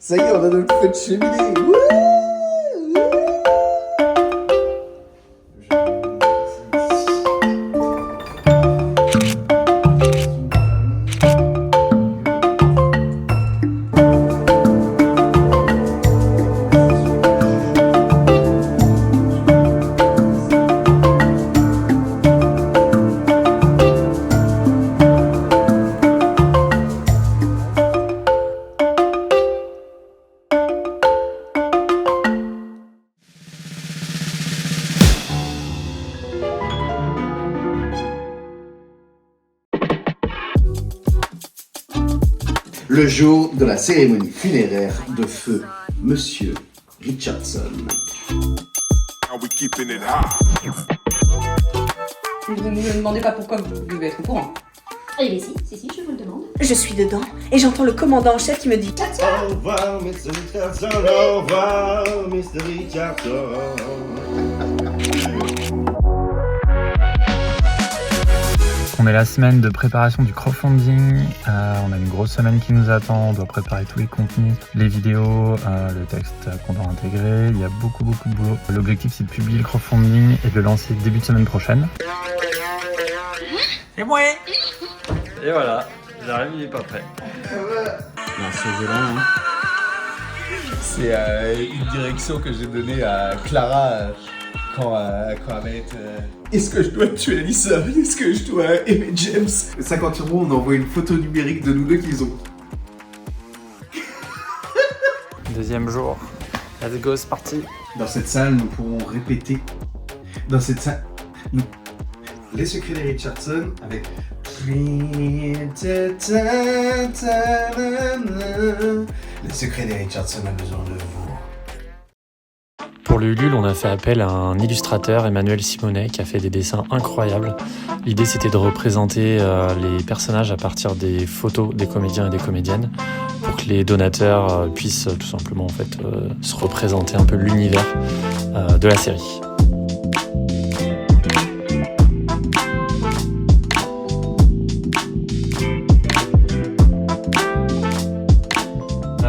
Ça y est, on a notre feu de cheminée. Wouh. Le jour de la cérémonie funéraire de feu Monsieur Richardson. Vous ne me demandez pas pourquoi, vous devez être au courant. Eh bien si, je vous le demande. Je suis dedans et j'entends le commandant en chef qui me dit Au revoir, Mr. Richardson, au revoir, Mr. Richardson. On est la semaine de préparation du crowdfunding, on a une grosse semaine qui nous attend, on doit préparer tous les contenus, les vidéos, le texte qu'on doit intégrer, il y a beaucoup de boulot. L'objectif c'est de publier le crowdfunding et de le lancer début de semaine prochaine. Et moi. Et voilà, j'arrive, il est pas prêt. C'est violent, hein. C'est une direction que j'ai donnée à Clara quand elle va être... Est-ce que je dois tuer Alissa? Est-ce que je dois aimer James? 50 €, on envoie une photo numérique de nous deux qu'ils ont. Deuxième jour, let's go, c'est parti. Dans cette salle, nous pourrons répéter. Dans cette salle, les secrets de Richardson avec... Les secrets de Richardson a besoin de vous. Pour le Ulule, on a fait appel à un illustrateur, Emmanuel Simonet, qui a fait des dessins incroyables. L'idée, c'était de représenter les personnages à partir des photos des comédiens et des comédiennes pour que les donateurs puissent tout simplement se représenter un peu l'univers de la série.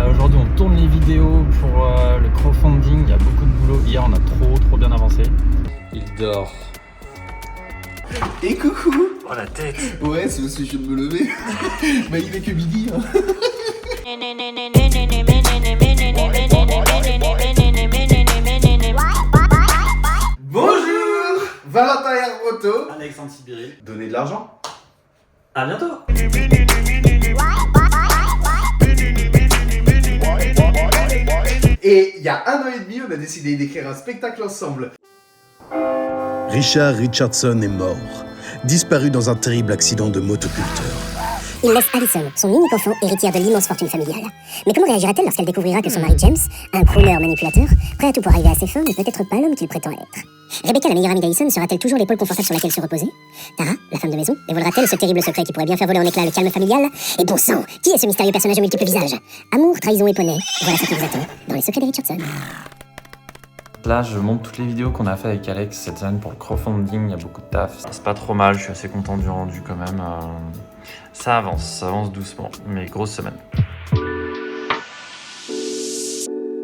Aujourd'hui, on tourne les vidéos pour le crowdfunding. Il y a beaucoup de boulot. Hier, on a trop bien avancé. Il dort. Et coucou. Oh la tête. Ouais, c'est parce que je viens de me lever. Bah il est que midi, hein. Bonjour Valentin Herboto. Alexandre Sibiri. Donnez de l'argent. À bientôt. Et il y a 1 an et demi, on a décidé d'écrire un spectacle ensemble. Richard Richardson est mort, disparu dans un terrible accident de motoculteur. Il laisse Alison, son unique enfant, héritière de l'immense fortune familiale. Mais comment réagira-t-elle lorsqu'elle découvrira que son mari James, un crooner manipulateur, prêt à tout pour arriver à ses fins, n'est peut-être pas l'homme qu'il prétend être? Rebecca, la meilleure amie d'Alison, sera-t-elle toujours l'épaule confortable sur laquelle se reposer? Tara, la femme de maison, dévoilera-t-elle ce terrible secret qui pourrait bien faire voler en éclats le calme familial? Et bon sang, qui est ce mystérieux personnage aux multiples visages? Amour, trahison et poney, voilà ce qui vous attend dans les secrets de Richardson. Là, je monte toutes les vidéos qu'on a fait avec Alex cette semaine pour le crowdfunding. Il y a beaucoup de taf. C'est pas trop mal, je suis assez content du rendu quand même. Ça avance doucement, mais grosse semaine.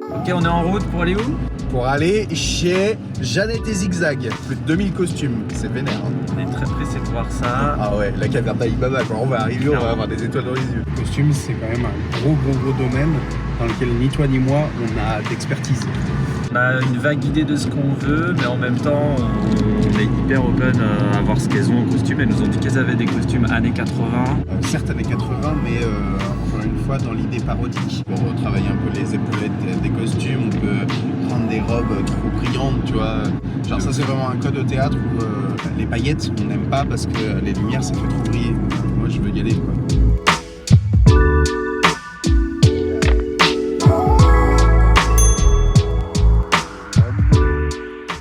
Ok, on est en route pour aller où? Pour aller chez Jeannette et Zigzag. Plus de 2000 costumes, c'est vénère. Hein. On est très pressé de voir ça. Ah ouais, la caverne d'Alibaba, quand on va arriver, on va avoir des étoiles dans les yeux. Le costume, c'est quand même un gros domaine dans lequel ni toi ni moi, on a d'expertise. On a une vague idée de ce qu'on veut, mais en même temps, on est hyper open à voir ce qu'elles ont en costume. Elles nous ont dit qu'elles avaient des costumes années 80. Certes années 80, mais encore une fois dans l'idée parodique. Pour travailler un peu les épaulettes des costumes, on peut prendre des robes trop brillantes, tu vois. Genre ça c'est vraiment un code au théâtre où les paillettes, on n'aime pas parce que les lumières ça fait trop briller. Moi je veux y aller quoi.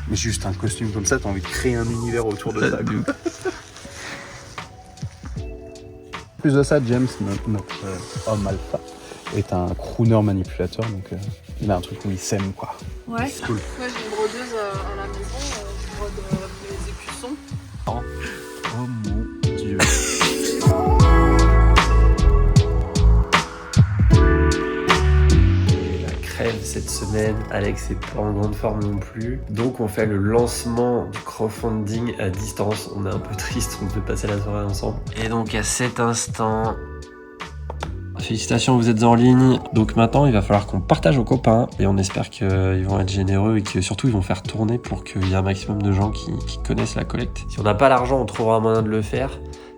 Mais juste un costume comme ça, t'as envie de créer un univers autour de ça. Plus de ça, James, notre homme alpha, est un crooner manipulateur, donc il a un truc où il s'aime quoi. Ouais, c'est cool. Moi j'ai une brodeuse à la maison, je brode les écussons. Oh mon Dieu. cette semaine, Alex est pas en grande forme non plus. Donc on fait le lancement du crowdfunding à distance. On est un peu triste, on devait passer la soirée ensemble. Et donc à cet instant... Félicitations, vous êtes en ligne. Donc maintenant, il va falloir qu'on partage aux copains et on espère qu'ils vont être généreux et que surtout ils vont faire tourner pour qu'il y ait un maximum de gens qui connaissent la collecte. Si on n'a pas l'argent, on trouvera un moyen de le faire.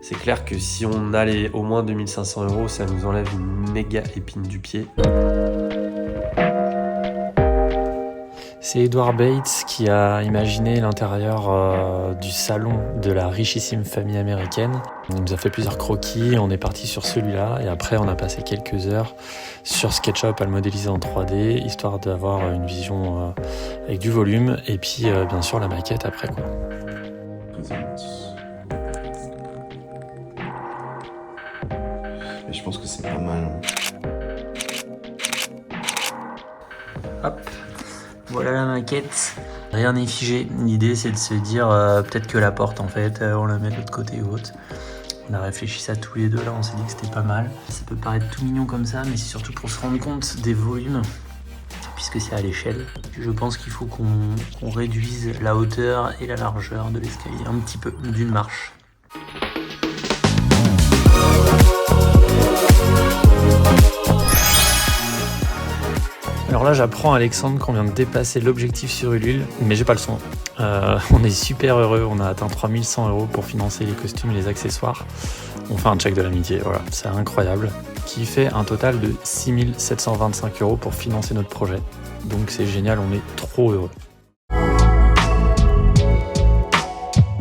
C'est clair que si on a au moins 2500 €, ça nous enlève une méga épine du pied. C'est Edward Bates qui a imaginé l'intérieur du salon de la richissime famille américaine. Il nous a fait plusieurs croquis, on est parti sur celui-là et après on a passé quelques heures sur SketchUp à le modéliser en 3D, histoire d'avoir une vision avec du volume et puis bien sûr la maquette après quoi. Et je pense que c'est pas mal. Hop. Voilà la maquette. Rien n'est figé. L'idée c'est de se dire peut-être que la porte en fait on la met de l'autre côté ou autre. On a réfléchi ça tous les deux là, on s'est dit que c'était pas mal. Ça peut paraître tout mignon comme ça, mais c'est surtout pour se rendre compte des volumes, puisque c'est à l'échelle. Je pense qu'il faut qu'on réduise la hauteur et la largeur de l'escalier un petit peu, d'une marche. Alors là, j'apprends à Alexandre qu'on vient de dépasser l'objectif sur Ulule, mais j'ai pas le son. On est super heureux, on a atteint 3100 € pour financer les costumes et les accessoires. On fait un check de l'amitié, voilà, c'est incroyable. Qui fait un total de 6725 € pour financer notre projet. Donc c'est génial, on est trop heureux.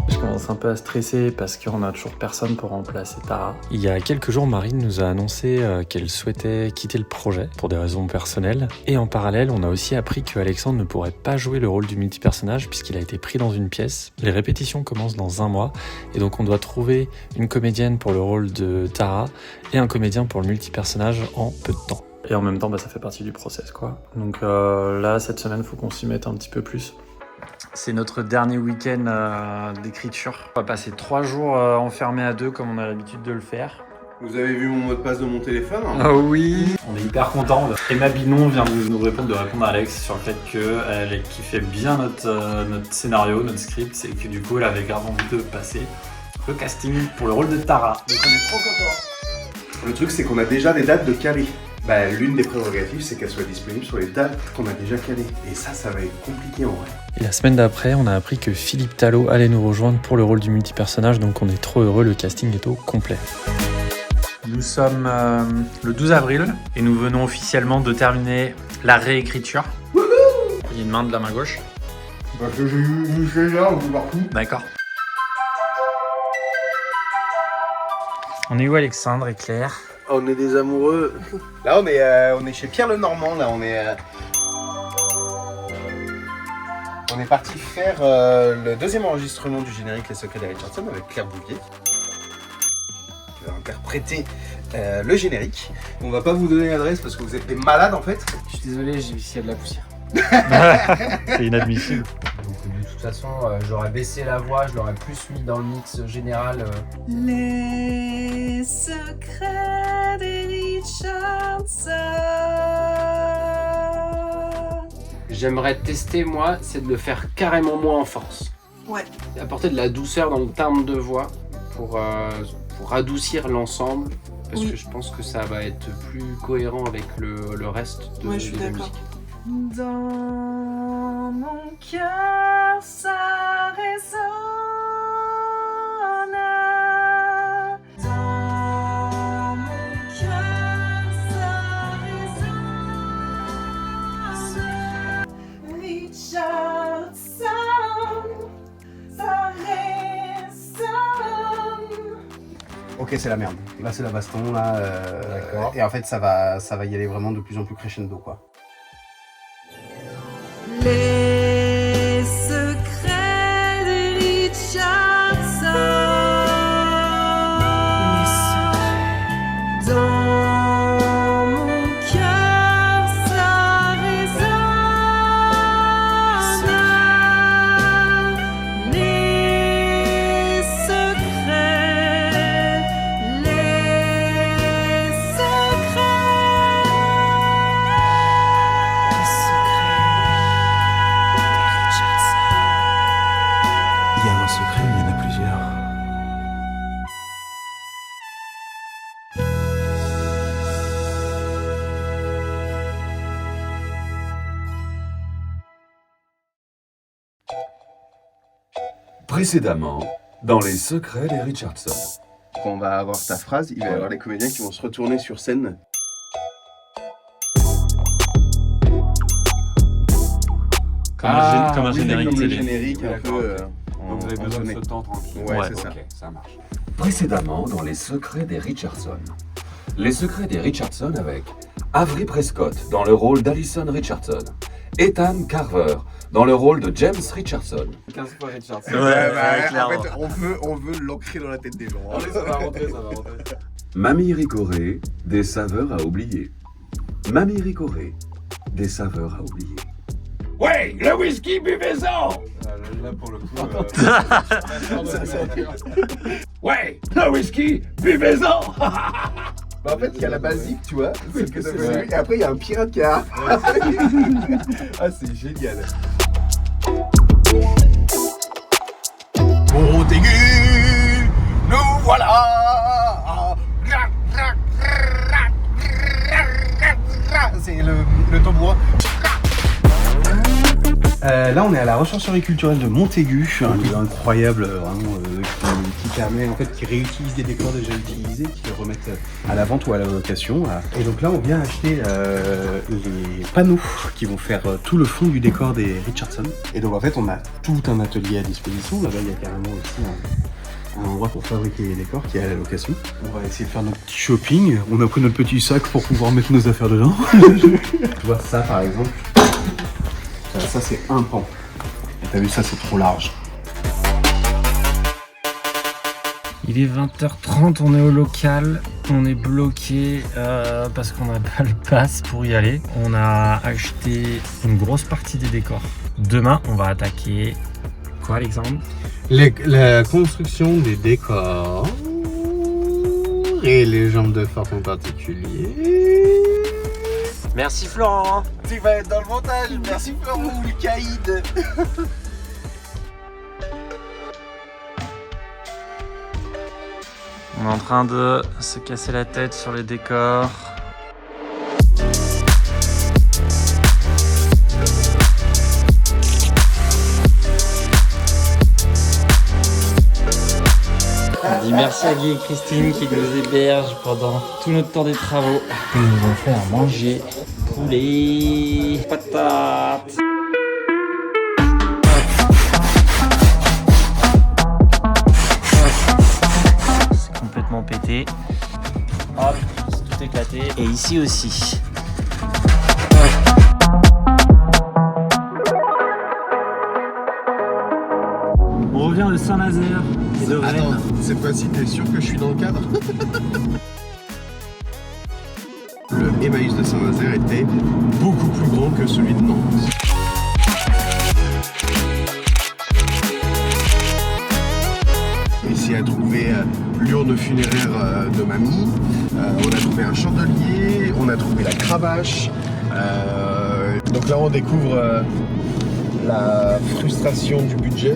Je commence un peu à stresser parce qu'on a toujours personne pour remplacer Tara. Il y a quelques jours, Marine nous a annoncé qu'elle souhaitait quitter le projet pour des raisons personnelles. Et en parallèle, on a aussi appris que Alexandre ne pourrait pas jouer le rôle du multipersonnage puisqu'il a été pris dans une pièce. Les répétitions commencent dans 1 mois et donc on doit trouver une comédienne pour le rôle de Tara et un comédien pour le multipersonnage en peu de temps. Et en même temps, ça fait partie du process quoi. Donc là, cette semaine, il faut qu'on s'y mette un petit peu plus. C'est notre dernier week-end d'écriture. On va passer 3 jours enfermés à 2 comme on a l'habitude de le faire. Vous avez vu mon mot de passe de mon téléphone hein? Ah oui. On est hyper contents. Emma Binon vient de nous répondre à Alex sur le fait qu'elle kiffait bien notre scénario, notre script, et que du coup elle avait grave envie de passer le casting pour le rôle de Tara. Donc on est trop contents. Le truc c'est qu'on a déjà des dates de calées. L'une des prérogatives, c'est qu'elle soit disponible sur les dates qu'on a déjà calées. Et ça va être compliqué en vrai. Et la semaine d'après, on a appris que Philippe Talot allait nous rejoindre pour le rôle du multipersonnage, donc on est trop heureux, le casting est au complet. Nous sommes le 12 avril et nous venons officiellement de terminer la réécriture. Wouhou! Il y a une main de la main gauche. Parce que j'ai eu Michel là, on peut partout. D'accord. On est où Alexandre et Claire? On est des amoureux. Là, on est chez Pierre Lenormand. Là, on est parti faire le deuxième enregistrement du générique Les Secrets de Richardson avec Claire Bouvier, qui va interpréter le générique. On va pas vous donner l'adresse parce que vous êtes des malades en fait. Je suis désolé, j'ai vu s'il y a de la poussière. C'est inadmissible. Donc, de toute façon, j'aurais baissé la voix, je l'aurais plus mis dans le mix général. Les secrets de Richardson. J'aimerais tester, moi, c'est de le faire carrément moins en force. Ouais. Apporter de la douceur dans le timbre de voix pour adoucir l'ensemble. Parce que je pense que ça va être plus cohérent avec le reste de la musique. Dans mon cœur, ça résonne. Dans mon cœur, ça résonne. Richardson, ça résonne. Ok, c'est la merde. Là, c'est la baston. Là, et en fait, ça va y aller vraiment de plus en plus crescendo, quoi. Les secrets de Richardson. Dans mon cœur, ça résonne. Les secrets, les secrets. Précédemment, dans les secrets des Richardson. Quand on va avoir ta phrase, il va y avoir les comédiens qui vont se retourner sur scène. Comme un générique comme le télé. générique un peu. Donc vous avez besoin de ce temps tranquille. Ouais, c'est ça. Ok, ça marche. Précédemment, dans les secrets des Richardson. Les secrets des Richardson avec Avery Prescott dans le rôle d'Alison Richardson. Ethan Carver dans le rôle de James Richardson. 15 fois Richardson. En fait, on veut l'ancrer dans la tête des gens. Hein. Allez, ça va rentrer. Mamie Ricoré, des saveurs à oublier. Mamie Ricoré, des saveurs à oublier. Ouais, le whisky, buvez-en! Là, pour le coup... Ouais, le whisky, buvez-en! En fait, il y a la basique, tu vois. C'est que et après, il y a un pirate qui a... Ah, c'est génial. Montaigu, nous voilà. C'est le tambourin. Là, on est à la ressourcerie culturelle de Montaigu, un lieu incroyable, vraiment, qui permet, en fait, qui réutilise des décors déjà utilisés, qui les remettent à la vente ou à la location. Et donc là, on vient acheter les panneaux qui vont faire tout le fond du décor des Richardson. Et donc, en fait, on a tout un atelier à disposition. Là-bas, il y a carrément aussi un endroit pour fabriquer les décors qui est à la location. On va essayer de faire notre petit shopping. On a pris notre petit sac pour pouvoir mettre nos affaires dedans. Tu vois, ça, par exemple. Ça c'est un pan. Et t'as vu ça, c'est trop large. Il est 20h30, on est au local, on est bloqué parce qu'on n'a pas le pass pour y aller. On a acheté une grosse partie des décors. Demain, on va attaquer... Quoi, Alexandre? La construction des décors et les jambes de forme en particulier. Merci Florent. Tu vas être dans le montage. Merci Florent ou le caïd. On est en train de se casser la tête sur les décors. On dit merci à Guy et Christine qui nous hébergent pendant tout notre temps des travaux. Ils nous ont fait à manger poulet, patates. C'est complètement pété. Hop, c'est tout éclaté. Et ici aussi. On revient de Saint-Nazaire et de Rennes. Attends, cette fois-ci, t'es sûr que je suis dans le cadre? Le Emmaüs de Saint-Nazaire était beaucoup plus grand que celui de Nantes. Ici à trouver l'urne funéraire de mamie, on a trouvé un chandelier, on a trouvé la cravache. Donc là on découvre la frustration du budget.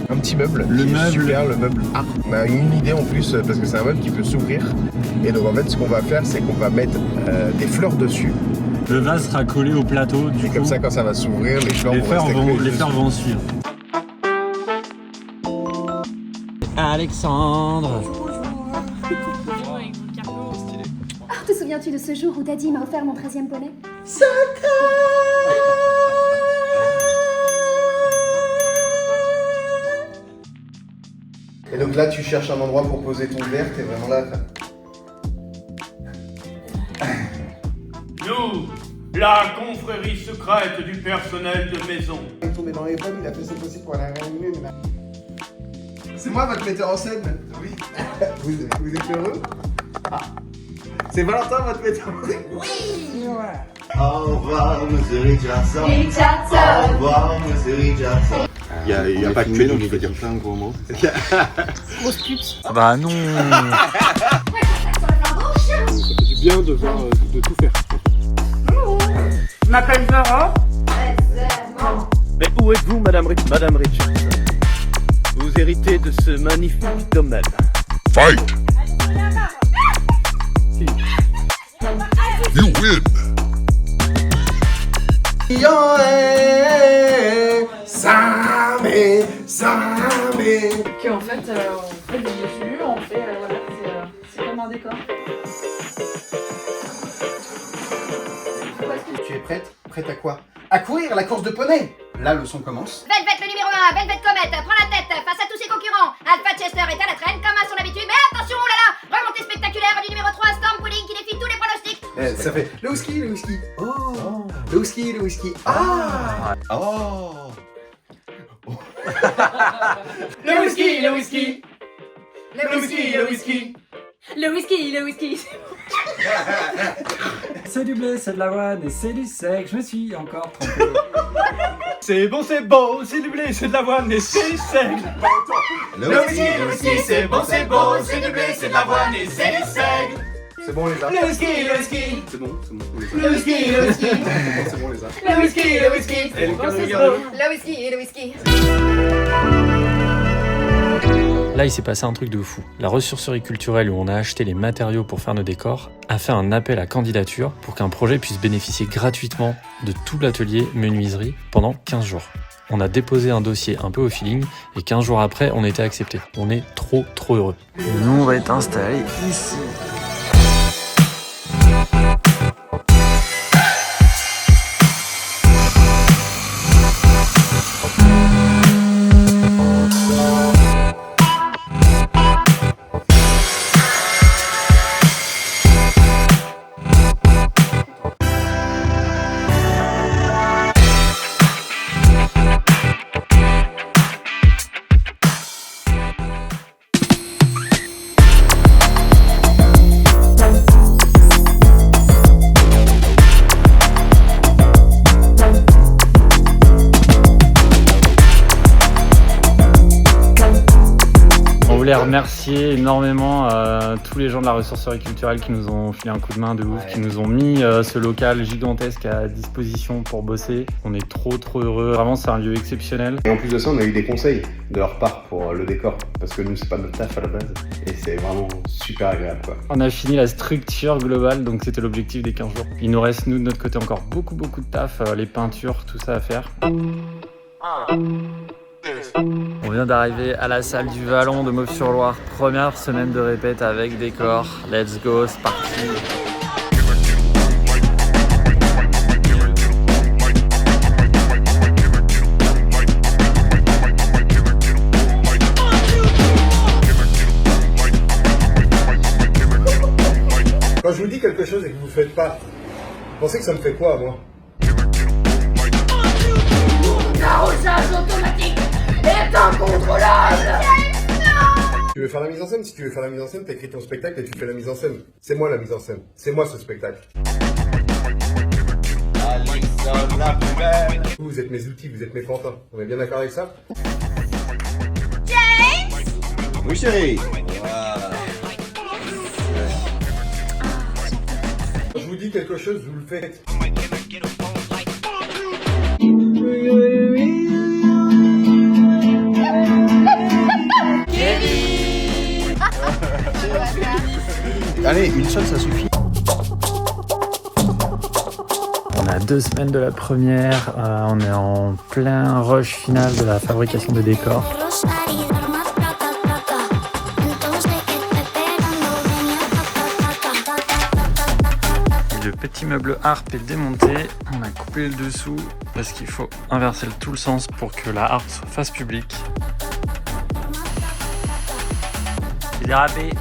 Un petit meuble, le meuble super, le meuble A. On a une idée en plus parce que c'est un meuble qui peut s'ouvrir. Et donc en fait ce qu'on va faire c'est qu'on va mettre des fleurs dessus. Le vase sera collé au plateau. Du coup, comme ça quand ça va s'ouvrir, les fleurs vont suivre. Alexandre. Ah, te souviens-tu de ce jour où Daddy m'a offert mon 13e poney? Et donc là tu cherches un endroit pour poser ton verre, t'es vraiment là. Nous, la confrérie secrète du personnel de maison. Il est tombé dans les pommes, il a fait ce possible pour la réanimer. C'est moi votre metteur en scène? Oui. Vous êtes heureux? Ah. C'est Valentin votre metteur en scène? Oui. Au revoir monsieur Richardson. Au revoir monsieur Richardson. Il n'y a pas que lui qui peut dire plein de gros mots. Grosse pute. Bah non. Ça fait du bien de voir, de tout faire. Je m'appelle Zara. Mais où êtes-vous, Madame Richardson? Vous héritez de ce magnifique domaine. Fight! You win! Sa Qu'en fait, on fait des dessus, on fait. Voilà, c'est comme un décor. Tu es prête? Prête à quoi? À courir, la course de poney! La leçon commence. Velvet le numéro 1, Velvet Comet, prend la tête face à tous ses concurrents. Alpha Chester est à la traîne comme à son habitude, mais attention, oh là là, remontée spectaculaire du numéro 3, Storm Pudding qui défie tous les pronostics. Ça fait le whisky, le whisky. Oh, le whisky, le whisky. Ah, oh. Le whisky, le whisky. Le whisky, le whisky. Le whisky, le whisky. C'est du blé, c'est de l'avoine et c'est du sec, je me suis encore trompé. C'est bon, c'est beau, c'est du blé, c'est de l'avoine et c'est du sec. Le whisky, c'est bon, c'est beau, c'est du blé, c'est de l'avoine et c'est du seigle. C'est bon les gars. Le whisky, le whisky. C'est bon, c'est bon. Le whisky, le whisky. C'est bon les gars. Le whisky, le whisky. Et le Le whisky et le whisky. Là, il s'est passé un truc de fou. La ressourcerie culturelle où on a acheté les matériaux pour faire nos décors a fait un appel à candidature pour qu'un projet puisse bénéficier gratuitement de tout l'atelier menuiserie pendant 15 jours. On a déposé un dossier un peu au feeling et 15 jours après, on était accepté. On est trop heureux. Nous, on va être installés ici. Remercier énormément tous les gens de la ressourcerie culturelle qui nous ont filé un coup de main de ouf, qui nous ont mis ce local gigantesque à disposition pour bosser. On est trop heureux, vraiment c'est un lieu exceptionnel. Et en plus de ça, on a eu des conseils de leur part pour le décor, parce que nous c'est pas notre taf à la base, et c'est vraiment super agréable quoi. On a fini la structure globale, donc c'était l'objectif des 15 jours. Il nous reste nous de notre côté encore beaucoup de taf, les peintures, tout ça à faire. On vient d'arriver à la salle du Vallon de Mauves-sur-Loire. Première semaine de répète avec décor. Let's go, c'est parti. Quand je vous dis quelque chose et que vous ne faites pas, vous pensez que ça me fait quoi, moi? Carrossage automatique est incontrôlable. Tu veux faire la mise en scène? Si tu veux faire la mise en scène, t'écris ton spectacle et tu fais la mise en scène. C'est moi la mise en scène. C'est moi ce spectacle. Vous êtes mes outils, vous êtes mes fantins. On est bien d'accord avec ça? James! Oui chérie. Je vous dis quelque chose, vous le faites. Allez, une seule ça suffit. On a 2 semaines de la première, on est en plein rush final de la fabrication des décors. Le petit meuble harpe est démonté, on a coupé le dessous parce qu'il faut inverser tout le sens pour que la harpe fasse public. C'est dérapé.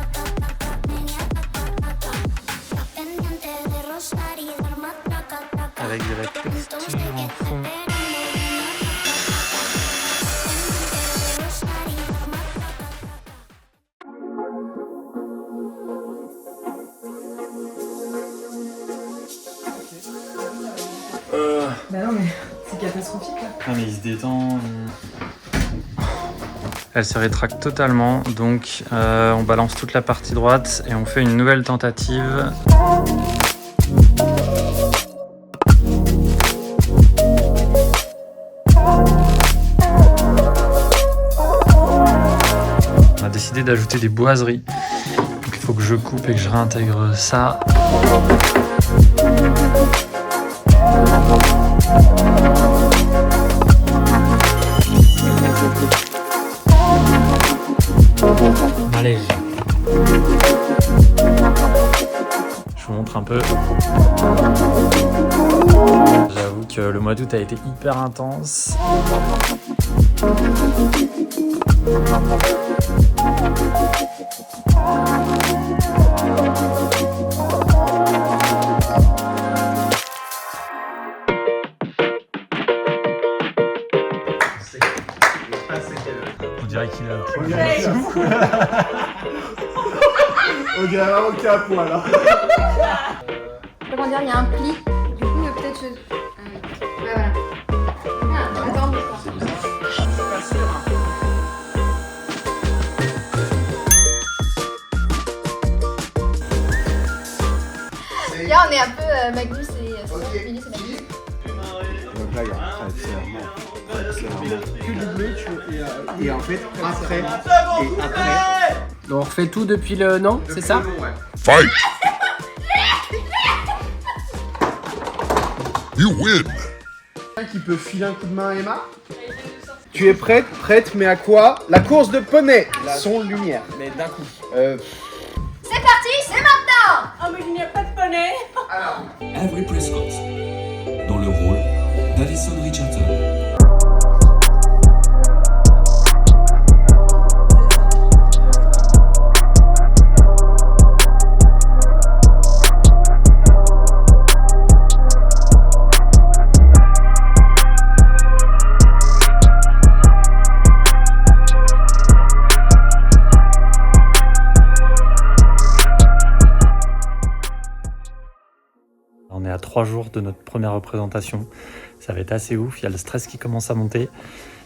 Avec de la texture en fond. Bah non mais c'est catastrophique là. Ah mais il se détend. Elle se rétracte totalement, donc on balance toute la partie droite et on fait une nouvelle tentative. On a décidé d'ajouter des boiseries, donc il faut que je coupe et que je réintègre ça. un peu. J'avoue que le mois d'août a été hyper intense. On dirait qu'il a un On dirait vraiment qu'il y a un point là. Comment dire, il y a un pli. Du coup, peut-être je. Ouais, voilà. Ah, attends, là, on est un peu Magnus et Minus et Magnus. Donc là, il y a c'est vraiment que du bleu, et en fait, après, Donc on refait tout depuis le nom, c'est ça? Fight! You win! Qui peut filer un coup de main à Emma? Tu es prête? Prête, mais à quoi? La course de poney! Son lumière. Mais d'un coup. C'est parti, c'est maintenant! Oh, mais il n'y a pas de poney! Alors. Avery Prescott, dans le rôle d'Alison Richardson. On est à 3 jours de notre première représentation. Ça va être assez ouf, il y a le stress qui commence à monter.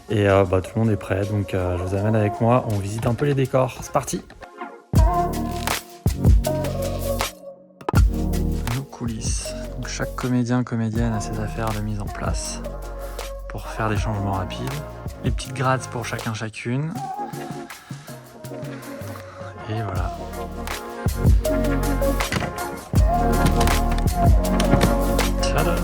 Et tout le monde est prêt, donc je vous amène avec moi, on visite un peu les décors. C'est parti! Nos coulisses. Donc chaque comédien, comédienne a ses affaires de mise en place pour faire des changements rapides. Les petites grades pour chacun, chacune. Et voilà. Tada!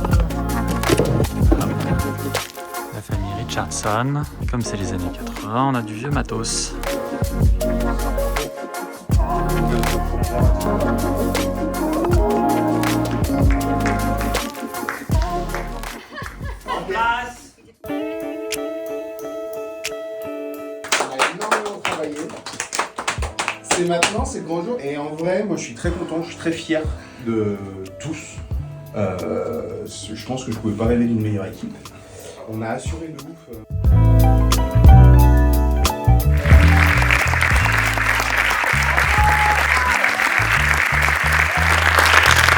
La famille Richardson, comme c'est les années 80, on a du vieux matos. En place. On a énormément travaillé. C'est maintenant, c'est le grand jour. Et en vrai, moi je suis très content, je suis très fier de tous. Je pense que je pouvais pas rêver d'une meilleure équipe. On a assuré de ouf.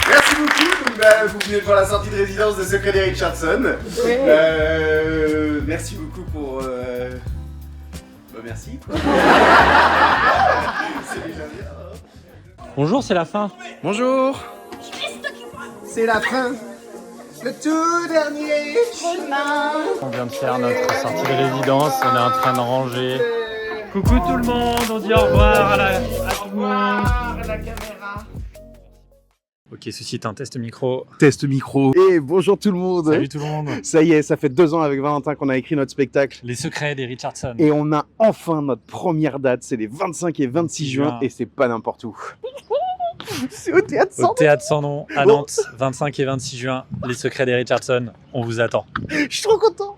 Merci beaucoup. Donc, vous venez de voir la sortie de résidence de Secret des Richardson. Oui. Merci beaucoup pour. Merci. C'est déjà bien. Bonjour, c'est la fin. Bonjour. C'est la fin. Le tout dernier chemin. On vient de faire notre sortie de résidence, on est en train de ranger. Coucou tout le monde, on dit au revoir à tout le monde. La caméra. Ok, ceci est un test micro. Test micro. Et bonjour tout le monde. Salut tout le monde. Ça y est, ça fait 2 ans avec Valentin qu'on a écrit notre spectacle. Les secrets des Richardson. Et on a enfin notre première date, c'est les 25 et 26 juin et c'est pas n'importe où. C'est au Théâtre Sans Nom. Au Théâtre Sans Nom à Nantes, 25 et 26 juin, les secrets des Richardson, on vous attend. Je suis trop content.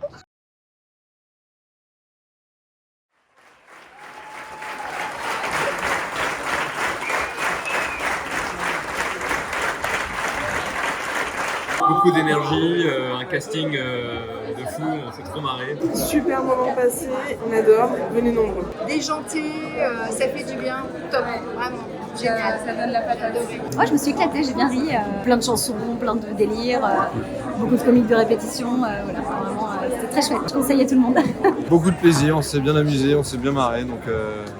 Beaucoup d'énergie, un casting de fou, on s'est trop marré. Super moment passé, on adore, venez nombreux. Déjanté, ça fait du bien, top, vraiment. Génial. Ça donne la patate. Moi, je me suis éclatée, j'ai bien ri. Plein de chansons, plein de délires, beaucoup de comiques de répétition. Voilà, vraiment, c'était très chouette. Je conseille à tout le monde. Beaucoup de plaisir, on s'est bien amusé, on s'est bien marré, donc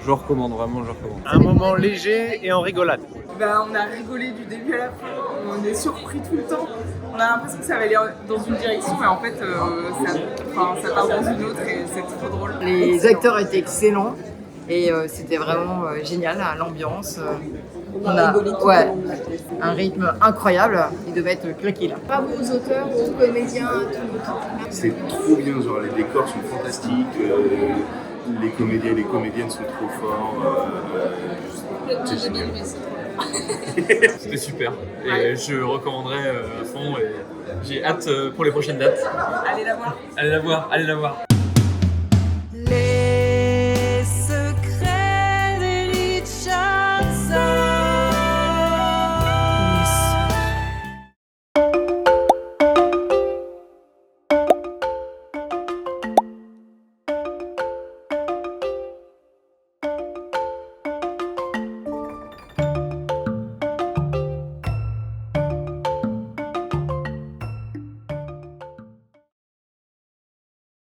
je recommande, vraiment je recommande. Un moment léger et en rigolade. On a rigolé du début à la fin, on est surpris tout le temps. On a l'impression que ça va aller dans une direction, mais en fait, ça part dans une autre et c'est trop drôle. Les acteurs étaient excellents et c'était vraiment génial, l'ambiance. On a un rythme incroyable, il devait être claqué là. Bravo aux auteurs, aux comédiens, tout le monde. C'est trop bien, genre les décors sont fantastiques, les comédiens et les comédiennes sont trop forts. C'est génial. C'était super. Et je recommanderais à fond et j'ai hâte pour les prochaines dates. Allez la voir. Allez la voir, allez la voir.